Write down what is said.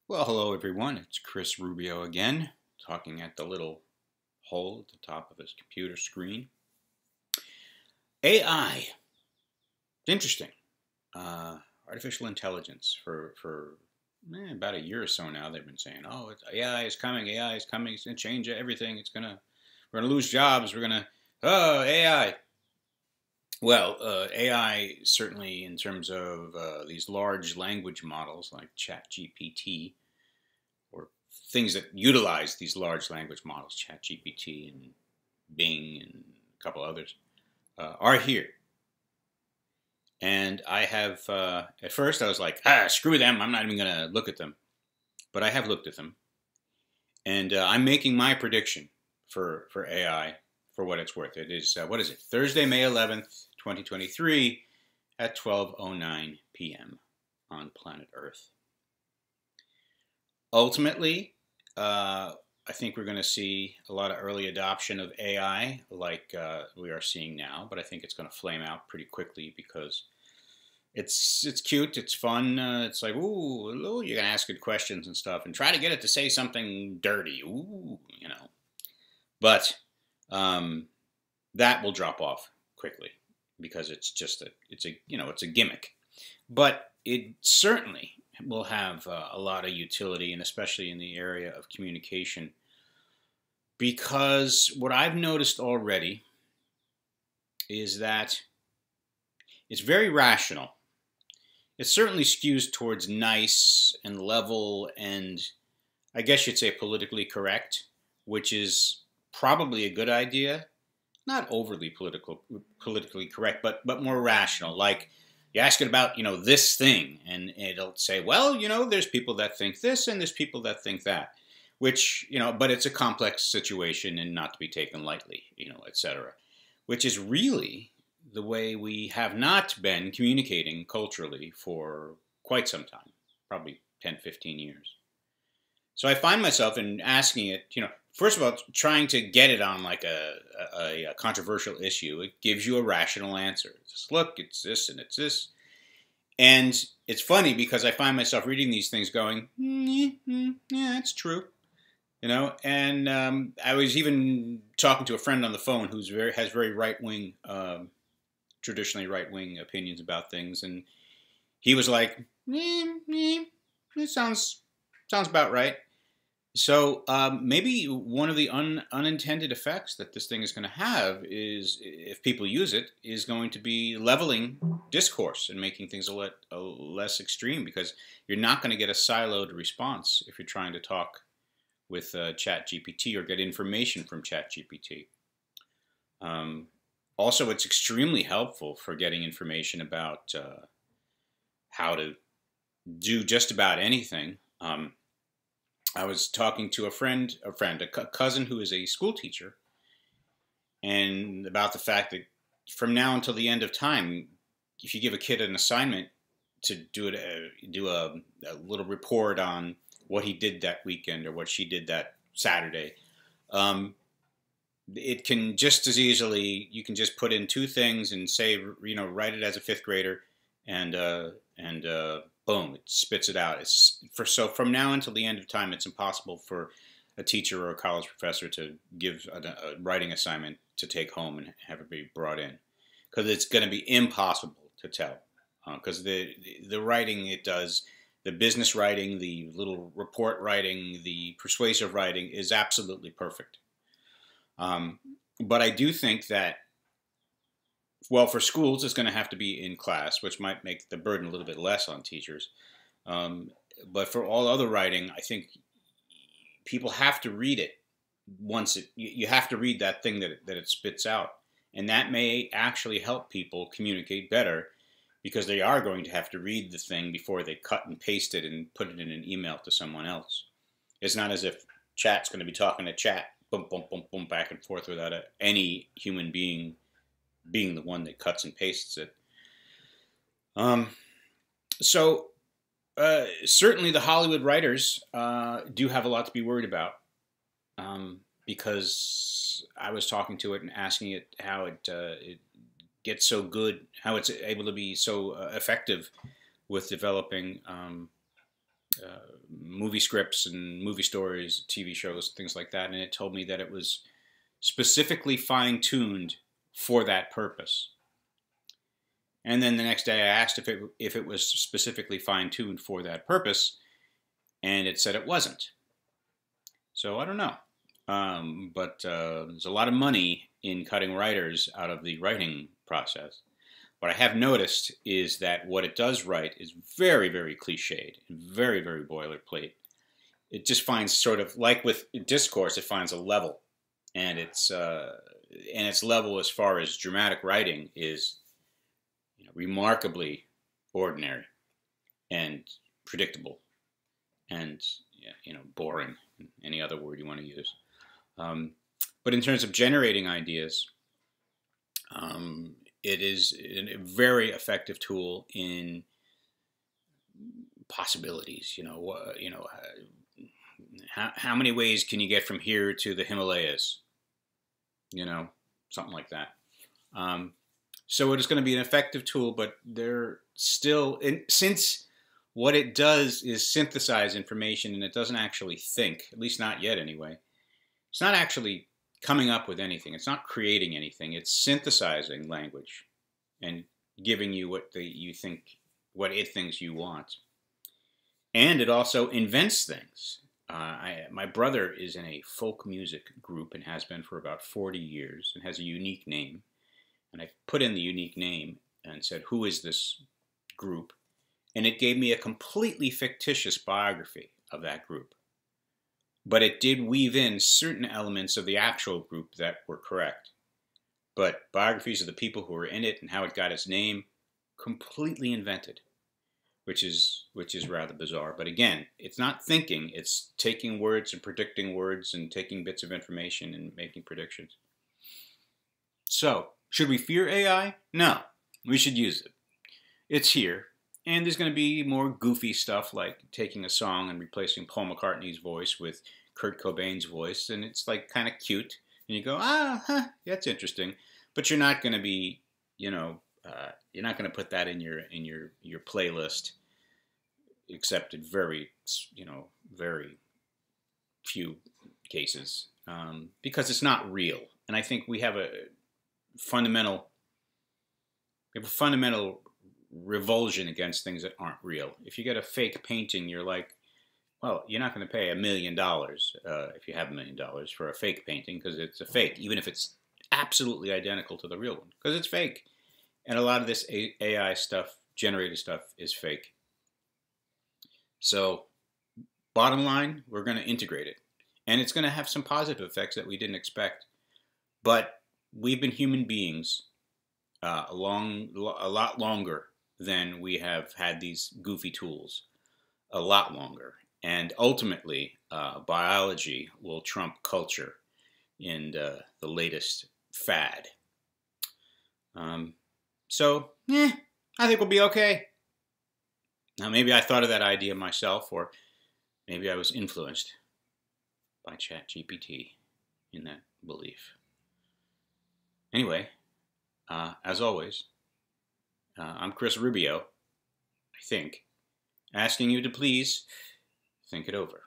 Well, hello everyone. It's Chris Rubio again, talking at the little hole at the top of his computer screen. AI. It's interesting. Uh, Artificial intelligence. For about a year or so now, they've been saying, "Oh, AI is coming. AI is coming. It's going to change everything. We're going to lose jobs. Oh, AI." Well, AI certainly in terms of these large language models like ChatGPT or things that utilize these large language models, ChatGPT and Bing and a couple others, are here. And I have, at first I was like, screw them, I'm not even going to look at them. But I have looked at them. And I'm making my prediction for AI for what it's worth. It is, what is it, Thursday, May 11th, 2023 at 12:09 p.m. on planet Earth. Ultimately, I think we're going to see a lot of early adoption of AI like we are seeing now, but I think it's going to flame out pretty quickly because it's cute, it's fun. It's like, ooh, you're going to ask good questions and stuff and try to get it to say something dirty. Ooh. But that will drop off quickly because it's just it's a gimmick. But it certainly will have a lot of utility, and especially in the area of communication. Because what I've noticed already is that it's very rational. It certainly skews towards nice and level and I guess you'd say politically correct, which is probably a good idea. Not overly politically correct, but more rational. Like you ask it about this thing, and it'll say, well, there's people that think this, and there's people that think that, which but it's a complex situation and not to be taken lightly, etc. Which is really the way we have not been communicating culturally for quite some time, probably 10, 15 years. So I find myself in asking it, first of all, trying to get it on like a controversial issue. It gives you a rational answer. It's just, look, it's this and it's this. And it's funny because I find myself reading these things going, yeah, it's true. And I was even talking to a friend on the phone who's has very right wing, traditionally right wing opinions about things, and he was like, "It sounds about right." So maybe one of the unintended effects that this thing is going to have is, if people use it, is going to be leveling discourse and making things a less extreme because you're not going to get a siloed response if you're trying to talk with ChatGPT or get information from ChatGPT. Also, it's extremely helpful for getting information about how to do just about anything. I was talking to a cousin who is a school teacher, and about the fact that from now until the end of time, if you give a kid an assignment to do a little report on what he did that weekend or what she did that Saturday, it can just as easily, you can just put in two things and say, write it as a fifth grader, and boom, it spits it out. So from now until the end of time, it's impossible for a teacher or a college professor to give a writing assignment to take home and have it be brought in, because it's going to be impossible to tell. Because the writing it does, the business writing, the little report writing, the persuasive writing is absolutely perfect. But I do think that, well, for schools, it's going to have to be in class, which might make the burden a little bit less on teachers. But for all other writing, I think people have to read it you have to read that thing that it spits out. And that may actually help people communicate better because they are going to have to read the thing before they cut and paste it and put it in an email to someone else. It's not as if chat's going to be talking to chat, boom, boom, boom, boom, back and forth without any human being the one that cuts and pastes it. So certainly the Hollywood writers do have a lot to be worried about, because I was talking to it and asking it how it gets so good, how it's able to be so effective with developing movie scripts and movie stories, TV shows, things like that, and it told me that it was specifically fine-tuned for that purpose. And then the next day I asked if it was specifically fine-tuned for that purpose, and it said it wasn't. So I don't know. But there's a lot of money in cutting writers out of the writing process. What I have noticed is that what it does write is very, very cliched, very, very boilerplate. It just finds sort of, like with discourse, it finds a level. And its level as far as dramatic writing is remarkably ordinary and predictable and boring, any other word you want to use. But in terms of generating ideas, it is a very effective tool in possibilities. How many ways can you get from here to the Himalayas? Something like that. So it is going to be an effective tool, but they're still, since what it does is synthesize information and it doesn't actually think, at least not yet anyway. It's not actually coming up with anything. It's not creating anything. It's synthesizing language and giving you what it thinks you want. And it also invents things. My brother is in a folk music group and has been for about 40 years and has a unique name. And I put in the unique name and said, who is this group? And it gave me a completely fictitious biography of that group. But it did weave in certain elements of the actual group that were correct. But biographies of the people who were in it and how it got its name, completely invented, which is rather bizarre. But again, it's not thinking, it's taking words and predicting words and taking bits of information and making predictions. So, should we fear AI? No, we should use it. It's here. And there's going to be more goofy stuff like taking a song and replacing Paul McCartney's voice with Kurt Cobain's voice, and it's like kind of cute. And you go, that's interesting. But you're not going to be, you're not going to put that in your playlist, except in very few cases, because it's not real. And I think we have a fundamental revulsion against things that aren't real. If you get a fake painting, you're like, well, you're not going to pay $1 million if you have $1 million for a fake painting because it's a fake, even if it's absolutely identical to the real one, because it's fake. And a lot of this AI stuff, generated stuff, is fake. So, bottom line, we're going to integrate it. And it's going to have some positive effects that we didn't expect. But we've been human beings a lot longer than we have had these goofy tools. A lot longer. And ultimately, biology will trump culture in the latest fad. So, I think we'll be okay. Now, maybe I thought of that idea myself, or maybe I was influenced by ChatGPT in that belief. Anyway, as always, I'm Chris Rubio, I think, asking you to please think it over.